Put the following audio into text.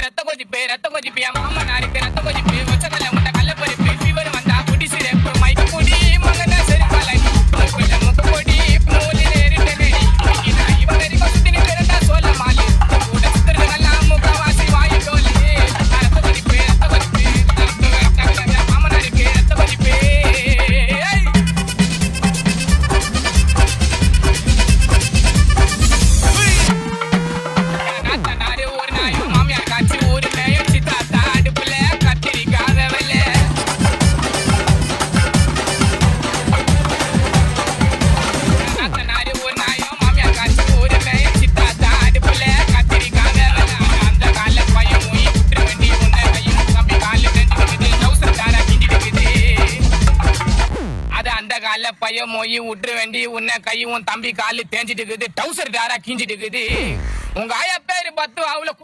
ரத்த கொதிப்பு என் மாமனாருக்கு ரத்த கொதிப்பு ஒச்சக்கல்ல முட்டை கல்ல பருப்பு ஃபீவர் வந்தா குடி சிறப்பு மைக்க குடி மகன சரி பழனி முக்கு பொடி மூலில இருட்டடி இவன் வரைக்கும் சுத்தி நிற்கிறதா சொல்ல மாலி கூட சுத்துறதெல்லாம் முகவாசி வாயு டோலி ரத்த கொதிப்பு மாமனாருக்கு ரத்த கொதிப்பு பைய மொய் விட்டுற வேண்டி உன்னை கையும் தம்பி காலு தேஞ்சிட்டு இருக்குது டவுசர் தாரா கிஞ்சிட்டு இருக்குது உங்க ஆயா பேரு பத்து அவ்வளவு